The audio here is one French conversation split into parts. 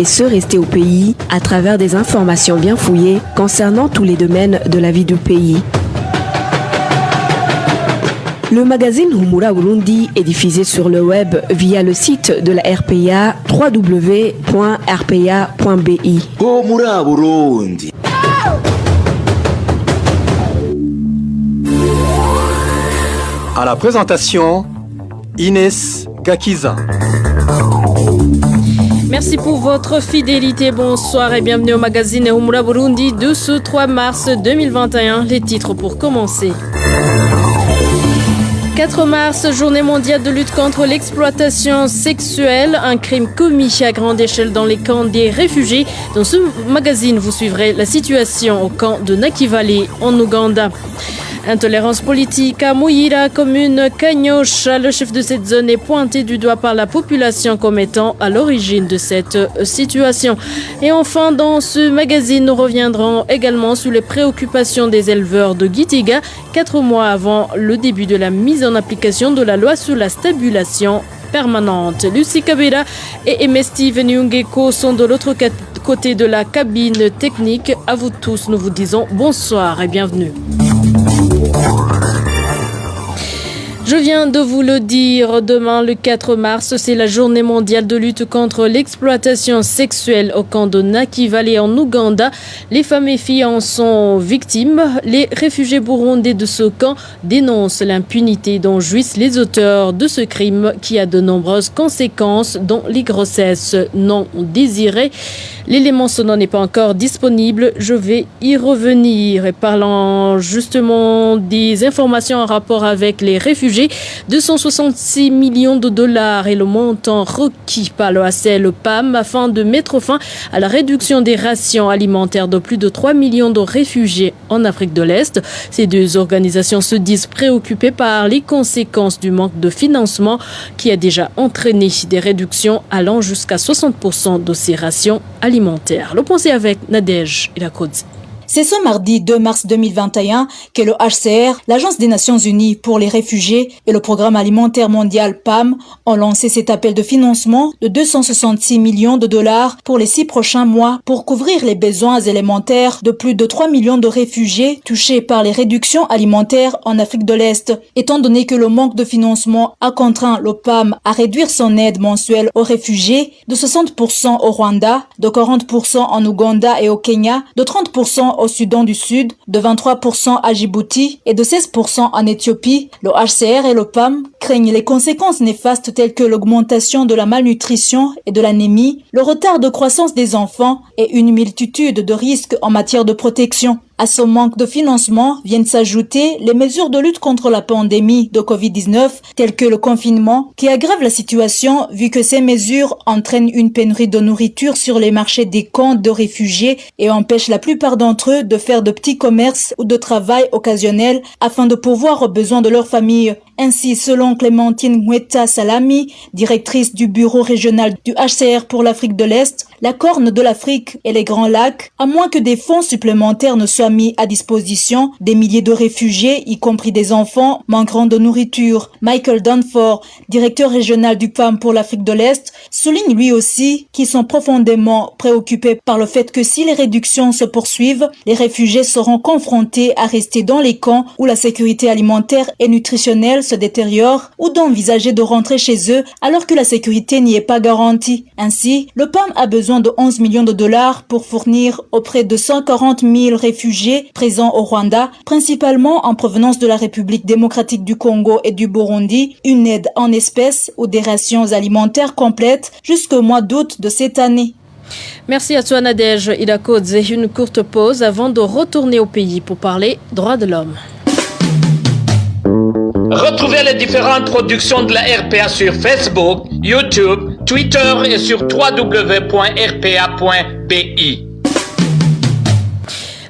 et ceux restés au pays à travers des informations bien fouillées concernant tous les domaines de la vie du pays. Le magazine Humura Burundi est diffusé sur le web via le site de la RPA www.rpa.bi. Humura Burundi. À la présentation, Inès Gakiza. Merci pour votre fidélité. Bonsoir et bienvenue au magazine Humura Burundi de ce 3 mars 2021. Les titres pour commencer. 4 mars, journée mondiale de lutte contre l'exploitation sexuelle, un crime commis à grande échelle dans les camps des réfugiés. Dans ce magazine, vous suivrez la situation au camp de Nakivale en Ouganda. Intolérance politique à Muyira, commune Kanyosha. Le chef de cette zone est pointé du doigt par la population comme étant à l'origine de cette situation. Et enfin, dans ce magazine, nous reviendrons également sur les préoccupations des éleveurs de Gitega, 4 mois avant le début de la mise en application de la loi sur la stabilisation permanente. Lucie Kabera et Emesti Venyungeko sont de l'autre côté de la cabine technique. À vous tous, nous vous disons bonsoir et bienvenue. Je viens de vous le dire, demain le 4 mars, c'est la journée mondiale de lutte contre l'exploitation sexuelle au camp de Nakivale en Ouganda. Les femmes et filles en sont victimes. Les réfugiés burundais de ce camp dénoncent l'impunité dont jouissent les auteurs de ce crime qui a de nombreuses conséquences, dont les grossesses non désirées. L'élément sonore n'est pas encore disponible, je vais y revenir. Et parlant justement des informations en rapport avec les réfugiés, 266 millions de dollars est le montant requis par le HCR-PAM afin de mettre fin à la réduction des rations alimentaires de plus de 3 millions de réfugiés en Afrique de l'Est. Ces deux organisations se disent préoccupées par les conséquences du manque de financement qui a déjà entraîné des réductions allant jusqu'à 60% de ces rations alimentaires. Le point c'est avec Nadège Ilakodzi. C'est ce mardi 2 mars 2021 que le HCR, l'Agence des Nations Unies pour les réfugiés et le Programme alimentaire mondial PAM ont lancé cet appel de financement de 266 millions de dollars pour les 6 prochains mois pour couvrir les besoins élémentaires de plus de 3 millions de réfugiés touchés par les réductions alimentaires en Afrique de l'Est. Étant donné que le manque de financement a contraint le PAM à réduire son aide mensuelle aux réfugiés de 60% au Rwanda, de 40% en Ouganda et au Kenya, de 30% au Soudan du Sud, de 23% à Djibouti et de 16% en Éthiopie, le HCR et le PAM craignent les conséquences néfastes telles que l'augmentation de la malnutrition et de l'anémie, le retard de croissance des enfants et une multitude de risques en matière de protection. À ce manque de financement viennent s'ajouter les mesures de lutte contre la pandémie de Covid-19, telles que le confinement, qui aggrave la situation vu que ces mesures entraînent une pénurie de nourriture sur les marchés des camps de réfugiés et empêchent la plupart d'entre eux de faire de petits commerces ou de travail occasionnel afin de pourvoir aux besoins de leur famille. Ainsi, selon Clémentine Mweta Salami, directrice du bureau régional du HCR pour l'Afrique de l'Est, la Corne de l'Afrique et les Grands Lacs, à moins que des fonds supplémentaires ne soient mis à disposition, des milliers de réfugiés, y compris des enfants, manqueront de nourriture. Michael Dunford, directeur régional du PAM pour l'Afrique de l'Est, souligne lui aussi qu'ils sont profondément préoccupés par le fait que si les réductions se poursuivent, les réfugiés seront confrontés à rester dans les camps où la sécurité alimentaire et nutritionnelle se détériore ou d'envisager de rentrer chez eux alors que la sécurité n'y est pas garantie. Ainsi, le PAM a besoin de 11 millions de dollars pour fournir auprès de 140 000 réfugiés présents au Rwanda, principalement en provenance de la République démocratique du Congo et du Burundi, une aide en espèces ou des rations alimentaires complètes jusqu'au mois d'août de cette année. Merci à toi Nadège Ilakodze. Une courte pause avant de retourner au pays pour parler droits de l'homme. Retrouvez les différentes productions de la RPA sur Facebook, YouTube, Twitter et sur www.rpa.bi.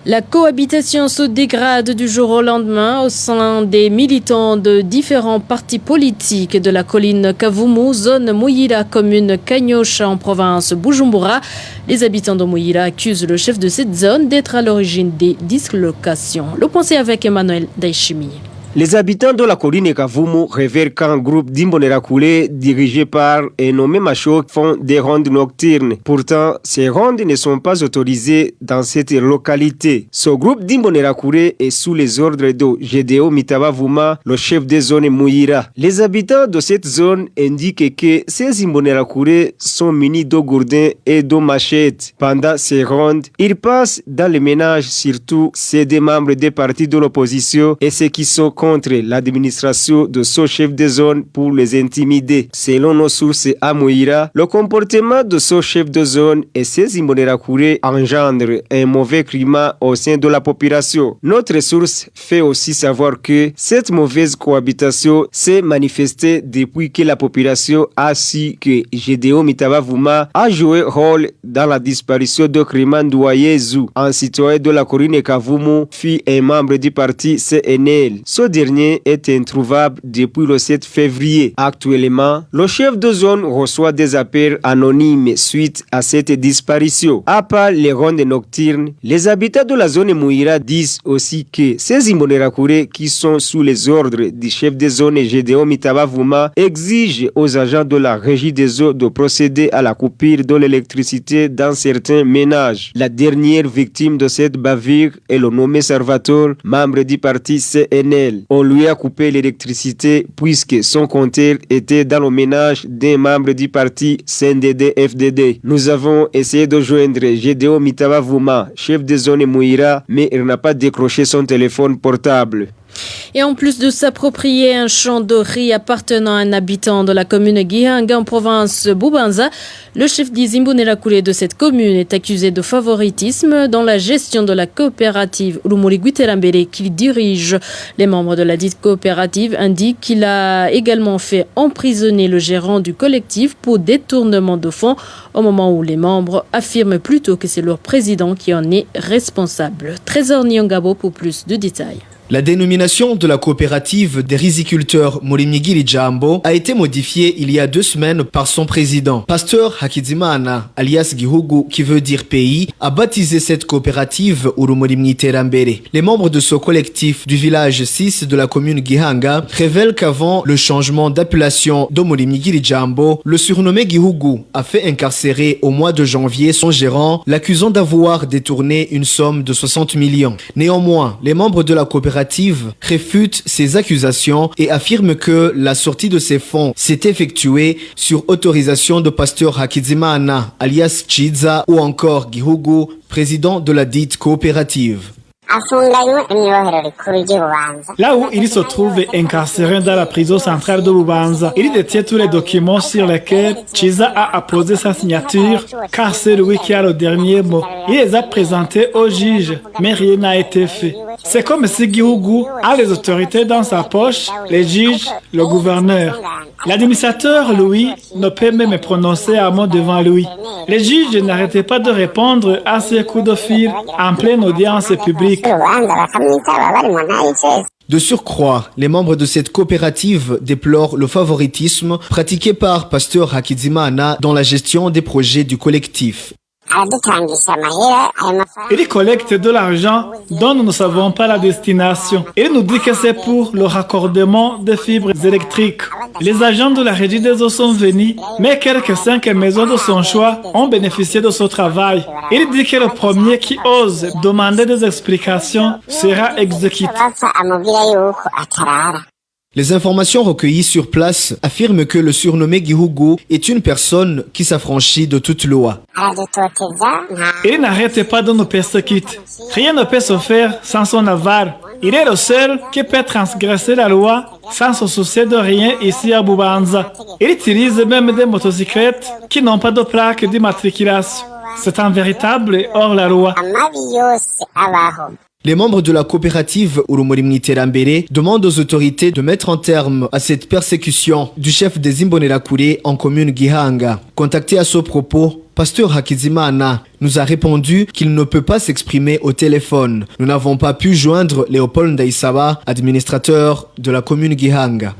La cohabitation se dégrade du jour au lendemain au sein des militants de différents partis politiques de la colline Kavumu, zone Muyira, commune Kanyosha en province Bujumbura. Les habitants de Muyira accusent le chef de cette zone d'être à l'origine des dislocations. Le point c'est avec Emmanuel Daishimi. Les habitants de la colline Kavumu révèrent qu'un groupe d'Imbonerakure dirigé par un nommé Machok font des rondes nocturnes. Pourtant, ces rondes ne sont pas autorisées dans cette localité. Ce groupe d'Imbonerakure est sous les ordres de Gédéo Mitabavuma, le chef de zone Mouira. Les habitants de cette zone indiquent que ces Imbonerakure sont munis de gourdins et de machettes. Pendant ces rondes, ils passent dans les ménages, surtout ceux des membres des partis de l'opposition et ceux qui sont contre l'administration de ce chef de zone pour les intimider. Selon nos sources à Mouira, le comportement de ce chef de zone et ses Imbonerakure engendre un mauvais climat au sein de la population. Notre source fait aussi savoir que cette mauvaise cohabitation s'est manifestée depuis que la population a su que Gédéo Mitabavuma a joué rôle dans la disparition de Kriman Douayezu, un citoyen de la colline Kavumu, fut un membre du parti CNL. Ce dernier est introuvable depuis le 7 février. Actuellement, le chef de zone reçoit des appels anonymes suite à cette disparition. À part les rondes nocturnes, les habitants de la zone Mouira disent aussi que ces Imbonerakure qui sont sous les ordres du chef de zone Gédéo Mitabavuma exigent aux agents de la régie des eaux de procéder à la coupure de l'électricité dans certains ménages. La dernière victime de cette bavure est le nommé Salvatore, membre du parti CNL. On lui a coupé l'électricité puisque son compteur était dans le ménage d'un membre du parti CNDD-FDD. Nous avons essayé de joindre Gédéo Mitabavuma, chef de zone Mouira, mais il n'a pas décroché son téléphone portable. Et en plus de s'approprier un champ de riz appartenant à un habitant de la commune Gihanga en province Bubanza, le chef des Imbonerakure de cette commune est accusé de favoritisme dans la gestion de la coopérative Urumuri Gwiterambere qu'il dirige. Les membres de la dite coopérative indiquent qu'il a également fait emprisonner le gérant du collectif pour détournement de fonds, au moment où les membres affirment plutôt que c'est leur président qui en est responsable. Trésor Nyongabo pour plus de détails. La dénomination de la coopérative des riziculteurs Morimigiri Jambo a été modifiée il y a 2 semaines par son président. Pasteur Hakizimana, alias Gihugu, qui veut dire pays, a baptisé cette coopérative Urumuri Mwiterambere. Les membres de ce collectif du village 6 de la commune Gihanga révèlent qu'avant le changement d'appellation de Morimigiri Jambo, le surnommé Gihugu a fait incarcérer au mois de janvier son gérant, l'accusant d'avoir détourné une somme de 60 millions. Néanmoins, les membres de la coopérative réfute ces accusations et affirme que la sortie de ces fonds s'est effectuée sur autorisation de pasteur Hakizimana, alias Chiza, ou encore Gihugu, président de la dite coopérative. Là où il se trouve incarcéré dans la prison centrale de Bubanza, il détient tous les documents sur lesquels Chiza a apposé sa signature, car c'est lui qui a le dernier mot. Il les a présentés au juge, mais rien n'a été fait. C'est comme si Gihugu a les autorités dans sa poche, les juges, le gouverneur. L'administrateur, lui, ne peut même prononcer un mot devant lui. Les juges n'arrêtaient pas de répondre à ces coups de fil en pleine audience publique. De surcroît, les membres de cette coopérative déplorent le favoritisme pratiqué par pasteur Hakizimana dans la gestion des projets du collectif. Il collecte de l'argent dont nous ne savons pas la destination. Il nous dit que c'est pour le raccordement des fibres électriques. Les agents de la régie des eaux sont venus, mais quelques 5 maisons de son choix ont bénéficié de ce travail. Il dit que le premier qui ose demander des explications sera exécuté. Les informations recueillies sur place affirment que le surnommé Gihugu est une personne qui s'affranchit de toute loi. Il n'arrête pas de nous persécuter. Rien ne peut se faire sans son aval. Il est le seul qui peut transgresser la loi sans se soucier de rien ici à Bubanza. Il utilise même des motocyclettes qui n'ont pas de plaque d'immatriculation. C'est un véritable hors-la-loi. Les membres de la coopérative Urumuri Mwiterambere demandent aux autorités de mettre un terme à cette persécution du chef des Imbonerakure en commune Gihanga. Contacté à ce propos, pasteur Hakizimana nous a répondu qu'il ne peut pas s'exprimer au téléphone. Nous n'avons pas pu joindre Léopold Ndaïsaba, administrateur de la commune Gihanga.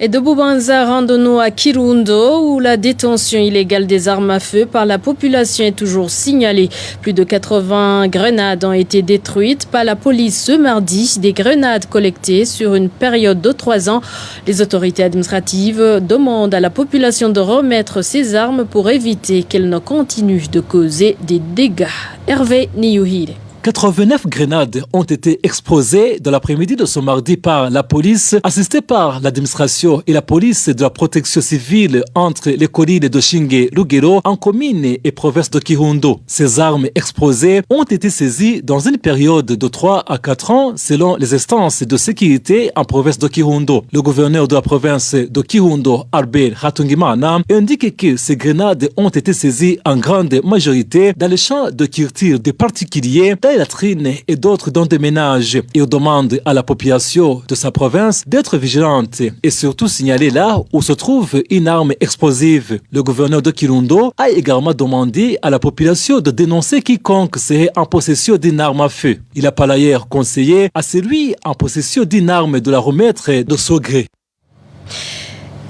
Et de Bubanza, rendons-nous à Kirundo, où la détention illégale des armes à feu par la population est toujours signalée. Plus de 80 grenades ont été détruites par la police ce mardi. Des grenades collectées sur une période de 3 ans. Les autorités administratives demandent à la population de remettre ses armes pour éviter qu'elles ne continuent de causer des dégâts. Hervé Niyuhire. 89 grenades ont été explosées dans l'après-midi de ce mardi par la police, assistée par l'administration et la police de la protection civile entre les collines de Shinge Lugero en commune et province de Kirundo. Ces armes explosées ont été saisies dans une période de 3 à 4 ans selon les instances de sécurité en province de Kirundo. Le gouverneur de la province de Kirundo, Albert Hatungimana, indique que ces grenades ont été saisies en grande majorité dans les champs de culture des particuliers, les latrines et d'autres dans des ménages. Il demande à la population de sa province d'être vigilante et surtout signaler là où se trouve une arme explosive. Le gouverneur de Kirundo a également demandé à la population de dénoncer quiconque serait en possession d'une arme à feu. Il a par ailleurs conseillé à celui en possession d'une arme de la remettre de son gré.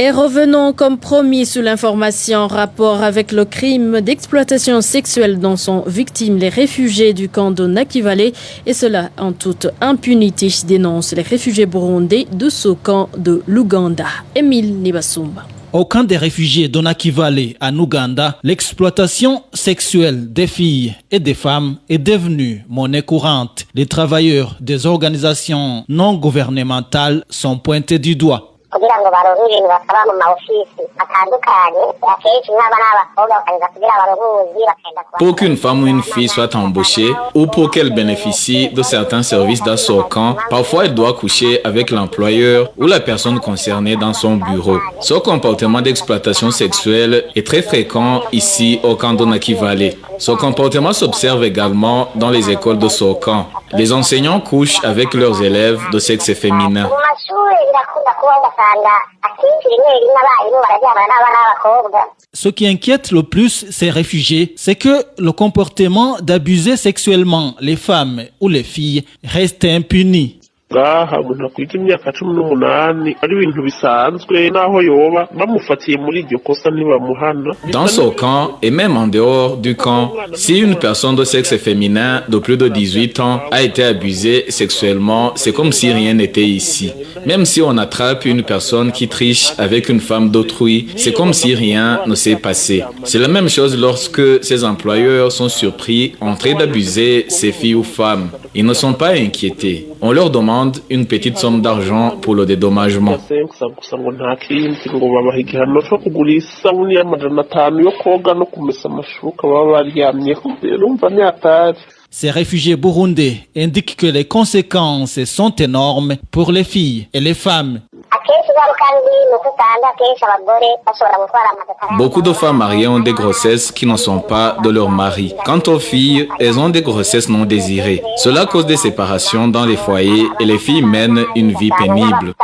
Et revenons comme promis sur l'information en rapport avec le crime d'exploitation sexuelle dont sont victimes les réfugiés du camp de Nakivale, et cela en toute impunité, dénoncent les réfugiés burundais de ce camp de l'Ouganda. Émile Nibasumba. Au camp des réfugiés de Nakivale en Ouganda, l'exploitation sexuelle des filles et des femmes est devenue monnaie courante. Les travailleurs des organisations non gouvernementales sont pointés du doigt. Pour qu'une femme ou une fille soit embauchée ou pour qu'elle bénéficie de certains services dans son camp, parfois elle doit coucher avec l'employeur ou la personne concernée dans son bureau. Ce comportement d'exploitation sexuelle est très fréquent ici au camp de Nakivale. Ce comportement s'observe également dans les écoles de ce camp. Les enseignants couchent avec leurs élèves de sexe féminin. Ce qui inquiète le plus ces réfugiés, c'est que le comportement d'abuser sexuellement les femmes ou les filles reste impuni. Dans ce camp et même en dehors du camp, si une personne de sexe féminin de plus de 18 ans a été abusée sexuellement, c'est comme si rien n'était ici. Même si on attrape une personne qui triche avec une femme d'autrui, c'est comme si rien ne s'est passé. C'est la même chose lorsque ces employeurs sont surpris en train d'abuser ces filles ou femmes. Ils ne sont pas inquiétés. On leur demande une petite somme d'argent pour le dédommagement. Ces réfugiés burundais indiquent que les conséquences sont énormes pour les filles et les femmes. Beaucoup de femmes mariées ont des grossesses qui ne sont pas de leur mari. Quant aux filles, elles ont des grossesses non désirées. Cela cause des séparations dans les foyers et les filles mènent une vie pénible.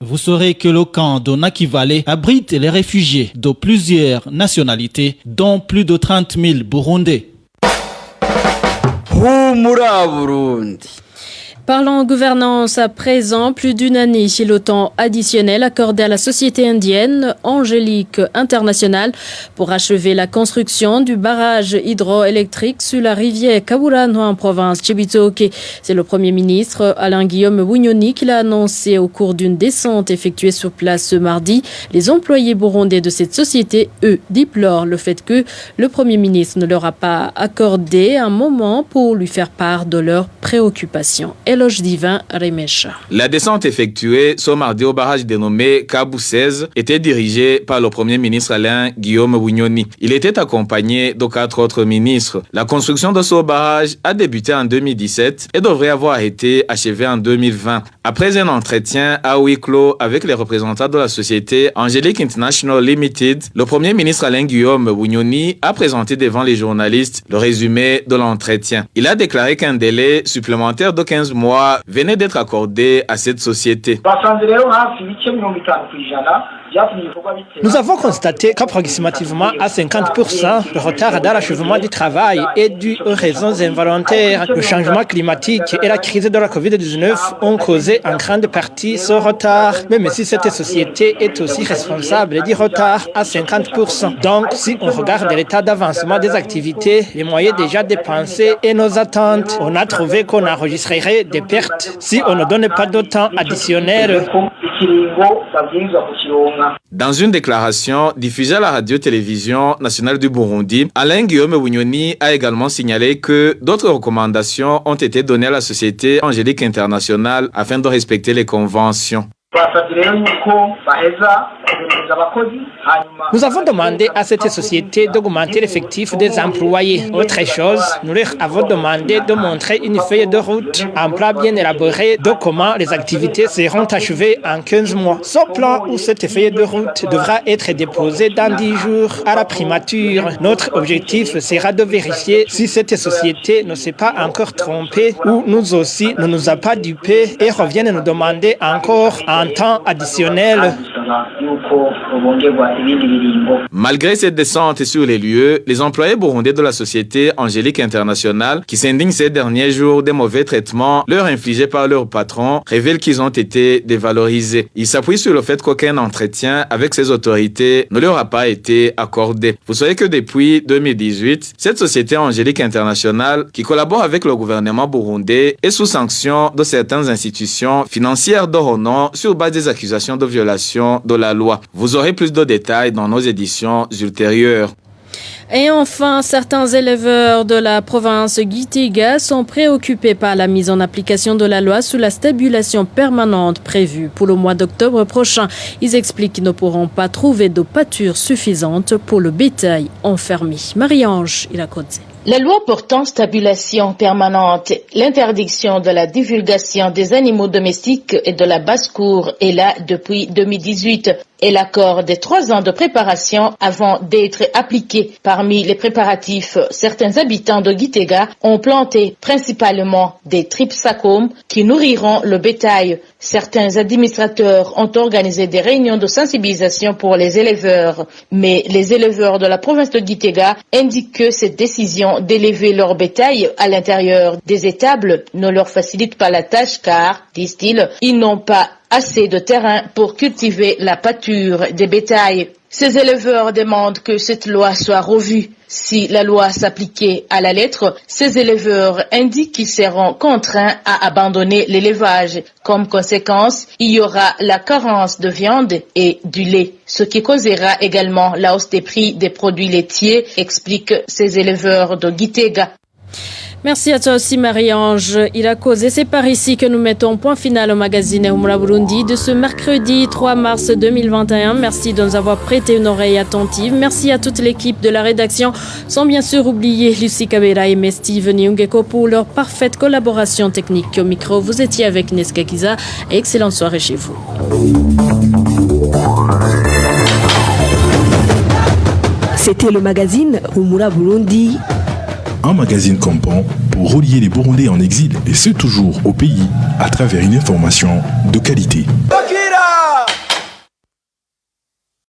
Vous saurez que le camp de Nakivale abrite les réfugiés de plusieurs nationalités, dont plus de 30 000 Burundais. Parlons gouvernance à présent, plus d'une année chez le temps additionnel accordé à la société indienne Angélique International pour achever la construction du barrage hydroélectrique sur la rivière Kaburano en province Chibitoke. C'est le Premier ministre Alain-Guillaume Bunyoni qui l'a annoncé au cours d'une descente effectuée sur place ce mardi. Les employés burundais de cette société, eux, déplorent le fait que le Premier ministre ne leur a pas accordé un moment pour lui faire part de leurs préoccupations. La descente effectuée ce mardi au barrage dénommé Kabou 16 était dirigée par le Premier ministre Alain-Guillaume Bunyoni. Il était accompagné de 4 autres ministres. La construction de ce barrage a débuté en 2017 et devrait avoir été achevée en 2020. Après un entretien à huis clos avec les représentants de la société Angélique International Limited, le Premier ministre Alain-Guillaume Bunyoni a présenté devant les journalistes le résumé de l'entretien. Il a déclaré qu'un délai supplémentaire de 15 mois venait d'être accordé à cette société. Nous avons constaté qu'approximativement à 50%, le retard dans l'achèvement du travail est dû aux raisons involontaires. Le changement climatique et la crise de la Covid-19 ont causé en grande partie ce retard, même si cette société est aussi responsable du retard à 50%. Donc, si on regarde l'état d'avancement des activités, les moyens déjà dépensés et nos attentes, on a trouvé qu'on enregistrerait des pertes si on ne donne pas de temps additionnel. Dans une déclaration diffusée à la radio-télévision nationale du Burundi, Alain Guillaume Bunyoni a également signalé que d'autres recommandations ont été données à la Société Angélique Internationale afin de respecter les conventions. Nous avons demandé à cette société d'augmenter l'effectif des employés. Autre chose, nous leur avons demandé de montrer une feuille de route, un plan bien élaboré de comment les activités seront achevées en 15 mois. Ce plan ou cette feuille de route devra être déposée dans 10 jours à la primature. Notre objectif sera de vérifier si cette société ne s'est pas encore trompée ou nous aussi ne nous a pas dupés et reviennent nous demander encore un temps additionnel. Malgré cette descente sur les lieux, les employés burundais de la Société Angélique Internationale, qui s'indignent ces derniers jours des mauvais traitements leur infligés par leurs patrons, révèlent qu'ils ont été dévalorisés. Ils s'appuient sur le fait qu'aucun entretien avec ces autorités ne leur a pas été accordé. Vous savez que depuis 2018, cette Société Angélique Internationale, qui collabore avec le gouvernement burundais, est sous sanction de certaines institutions financières de renom sur base des accusations de violation de la loi. Vous aurez plus de détails dans nos éditions ultérieures. Et enfin, certains éleveurs de la province Gitega sont préoccupés par la mise en application de la loi sur la stabilisation permanente prévue pour le mois d'octobre prochain. Ils expliquent qu'ils ne pourront pas trouver de pâture suffisante pour le bétail enfermé. Marie-Ange Ilakodze. La loi portant stabilisation permanente, l'interdiction de la divulgation des animaux domestiques et de la basse-cour est là depuis 2018. Elle accorde 3 ans de préparation avant d'être appliquée. Parmi les préparatifs, certains habitants de Gitega ont planté principalement des tripsacomes qui nourriront le bétail. Certains administrateurs ont organisé des réunions de sensibilisation pour les éleveurs. Mais les éleveurs de la province de Gitega indiquent que cette décision d'élever leur bétail à l'intérieur des étables ne leur facilite pas la tâche car, disent-ils, ils n'ont pas assez de terrain pour cultiver la pâture des bétails. Ces éleveurs demandent que cette loi soit revue. Si la loi s'appliquait à la lettre, ces éleveurs indiquent qu'ils seront contraints à abandonner l'élevage. Comme conséquence, il y aura la carence de viande et du lait, ce qui causera également la hausse des prix des produits laitiers, expliquent ces éleveurs de Gitega. Merci à toi aussi Marie-Ange Ilakodze. C'est par ici que nous mettons point final au magazine Humura Burundi de ce mercredi 3 mars 2021. Merci de nous avoir prêté une oreille attentive. Merci à toute l'équipe de la rédaction, sans bien sûr oublier Lucie Kabera et Steven Nyungeko pour leur parfaite collaboration technique. Au micro, vous étiez avec Neska Kiza. Excellente soirée chez vous. C'était le magazine Humura Burundi. Un magazine campant pour relier les Burundais en exil et ceux toujours au pays à travers une information de qualité. Bakira!